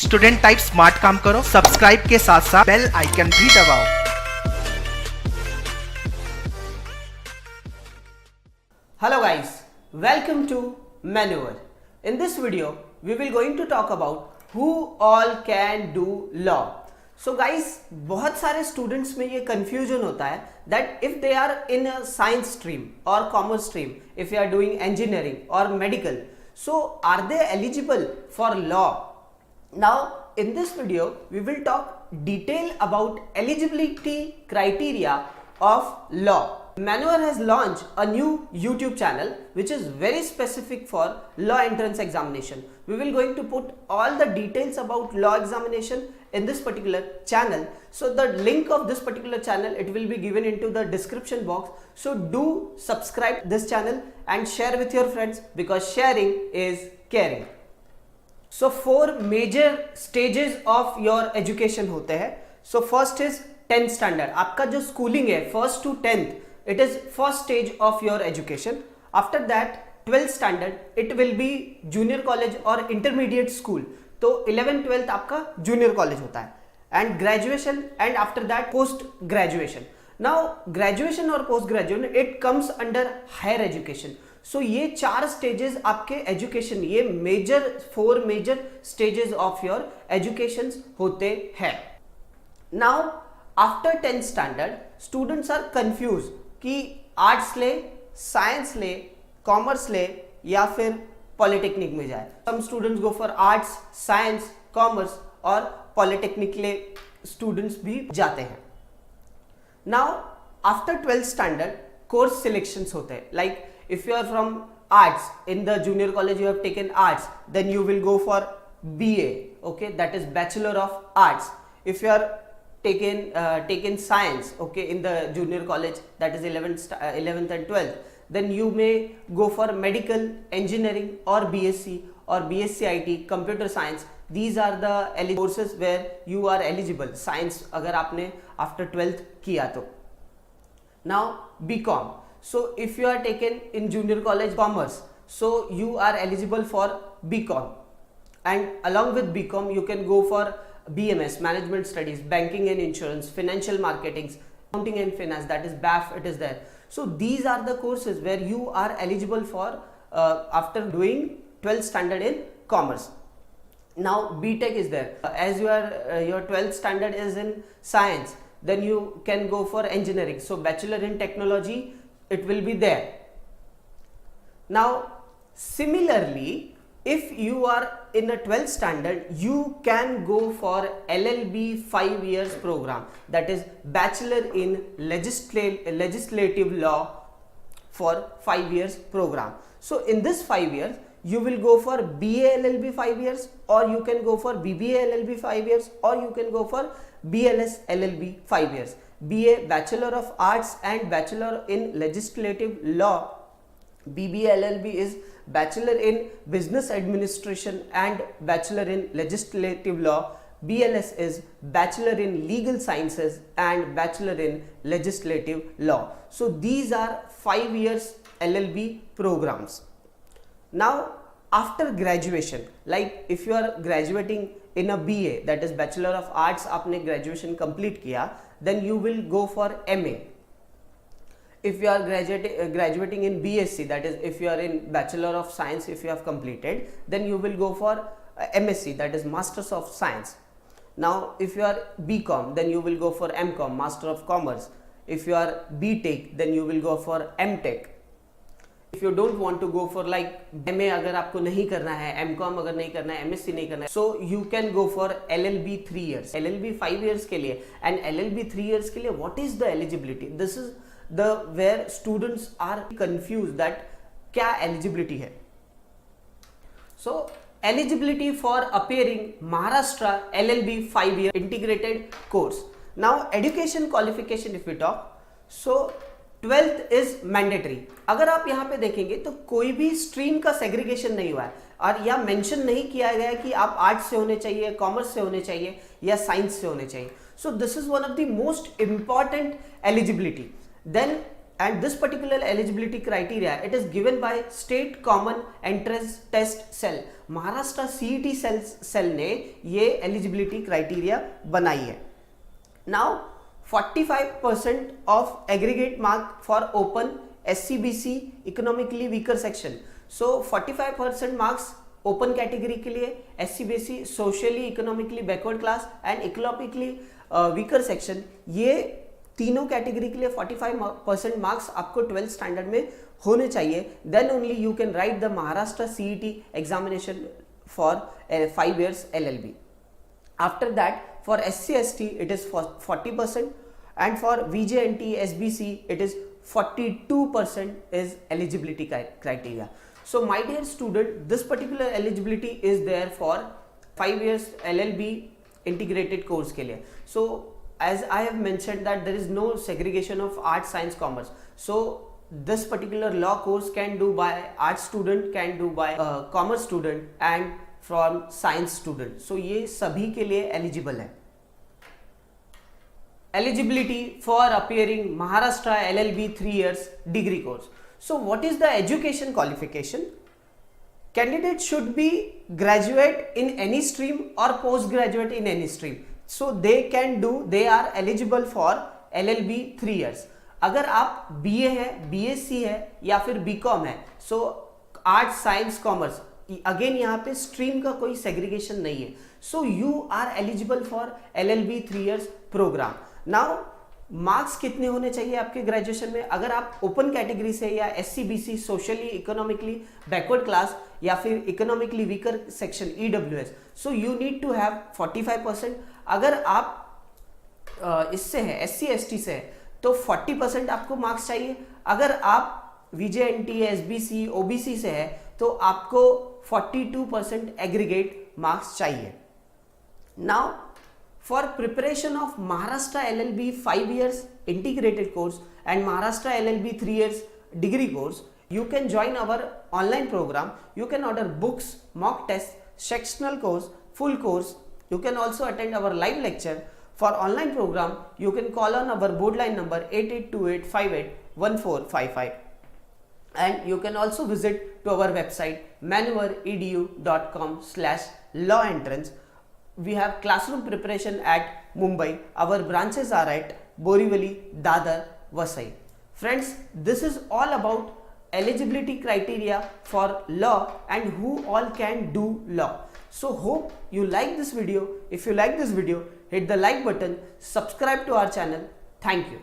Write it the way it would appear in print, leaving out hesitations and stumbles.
Student type smart काम करो, subscribe के साथ साथ बेल आइकन भी दबाओ। Hello guys, welcome to Maneuver. In this video, we will going to talk about who all can do law. So guys, बहुत सारे students में ये confusion होता है that if they are in a science stream or commerce stream, if you are doing engineering or medical, so are they eligible for law? Now in this video, we will talk detail about eligibility criteria of law. Maneuver has launched a new YouTube channel which is very specific for law entrance examination. We will going to put all the details about law examination in this particular channel. So the link of this particular channel, it will be given into the description box. So do subscribe this channel and share with your friends because sharing is caring. So 4 major stages of your education होते हैं. So first is 10th standard. आपका जो schooling है 1st to 10th, it is first stage of your education. After that 12th standard, it will be junior college or intermediate school. तो 11th 12th आपका junior college होता है. And graduation and after that post graduation. Now graduation और post graduation it comes under higher education. So ये 4 stages आपके education, ये major 4 major stages of your educations होते हैं. Now after 10th standard, students are confused कि arts ले, science ले, commerce ले या फिर पॉलिटेक्निक में जाए. Some students go for arts, science, commerce और पॉलिटेक्निक ले स्टूडेंट्स भी जाते हैं. Now after 12th standard course selections होते हैं. Like if you are from arts, in the junior college you have taken arts, then you will go for BA, okay, that is Bachelor of Arts. If you are taken science, okay, in the junior college, that is 11th and 12th, then you may go for medical, engineering or BSc or BSc IT, computer science. These are the courses where you are eligible. Science अगर आपने after 12th किया तो. Now BCom. So if you are taken in junior college commerce, so you are eligible for BCom, and along with BCom you can go for BMS, Management Studies, Banking and Insurance, Financial Marketing, Accounting and Finance, that is BAF, it is there. So these are the courses where you are eligible for after doing 12th standard in commerce. Now BTech is there. As your 12th standard is in science, then you can go for engineering. So Bachelor in Technology, it will be there. Now similarly, if you are in a 12th standard, you can go for LLB 5 years program, that is Bachelor in Legislative Law for 5 years program. So in this 5 years, you will go for BA LLB 5 years, or you can go for BBA LLB 5 years, or you can go for BLS LLB 5 years. BA Bachelor of Arts and Bachelor in Legislative Law. BBA LLB is Bachelor in Business Administration and Bachelor in Legislative Law. BLS is Bachelor in Legal Sciences and Bachelor in Legislative Law. So these are 5 years LLB programs. Now after graduation, like if you are graduating in a BA, that is Bachelor of Arts, आपने graduation complete किया, then you will go for MA. If you are graduating in BSc, that is if you are in Bachelor of Science, if you have completed, then you will go for MSc, that is Masters of Science. Now if you are BCom, then you will go for MCom, Master of Commerce. If you are BTech, then you will go for MTech. If you don't want to go for like MA अगर आपको नहीं करना है, MCom अगर नहीं करना है, MSc नहीं करना है, so you can go for LLB 3 years. LLB 5 years के लिए and LLB 3 years के लिए what is the eligibility? This is the where students are confused that क्या eligibility है. So eligibility for appearing Maharashtra LLB 5 year integrated course. Now education qualification if we talk, so 12th is mandatory. अगर आप यहाँ पे देखेंगे तो कोई भी स्ट्रीम का सेग्रीगेशन नहीं हुआ है और या मेंशन नहीं किया गया कि आप आर्ट्स से होने चाहिए, कॉमर्स से होने चाहिए या साइंस से होने चाहिए. So this is one of the most important eligibility. Then and this particular eligibility criteria it is given by state common entrance test cell. Maharashtra CET cell ने ये eligibility criteria बनाई है. Now 45% of aggregate mark for open SCBC economically weaker section. So 45% marks open category के लिए, SCBC socially economically backward class and economically weaker section, ये तीनों category के लिए 45% मार्क्स आपको 12th स्टैंडर्ड में होने चाहिए. Then only you can write the Maharashtra CET examination for 5 years LLB. After that for SC ST it is 40% and for VJNT SBC it is 42% is eligibility criteria. So my dear student, this particular eligibility is there for 5 years LLB integrated course के लिए. So as I have mentioned that there is no segregation of arts, science, commerce. So this particular law course can do by arts student, can do by commerce student and from science student. So ये सभी के लिए eligible है. Eligibility for appearing Maharashtra LLB 3 years degree course. So what is the education qualification? Candidate should be graduate in any stream or postgraduate in any stream. So they are eligible for LLB 3 years. अगर आप BA है, BSc है या फिर BCom है, so arts, science, commerce, again यहाँ पे stream का कोई सेग्रीगेशन नहीं है. So you are eligible for LLB 3 years program. Now marks कितने होने चाहिए आपके ग्रेजुएशन में? अगर आप ओपन कैटेगरी से या SCBC socially economically backward class या फिर economically weaker section EWS, so you need to have 45%. अगर आप इससे है SC ST से है तो 40% आपको मार्क्स चाहिए. अगर आप VJNT SBC OBC से है तो आपको 42% एग्रीगेट मार्क्स चाहिए. Now for preparation of Maharashtra LLB 5 years integrated course and Maharashtra LLB 3 years degree course, you can join our online program. You can order books, mock tests, sectional course, full course. You can also attend our live lecture. For online program, you can call on our board line number 8828581455 and you can also visit to our website maneuveredu.com/law entrance. We have classroom preparation at Mumbai. Our branches are at Borivali, Dadar, Vasai. Friends, this is all about eligibility criteria for law and who all can do law. So hope you like this video. If you like this video, hit the like button, subscribe to our channel. Thank you.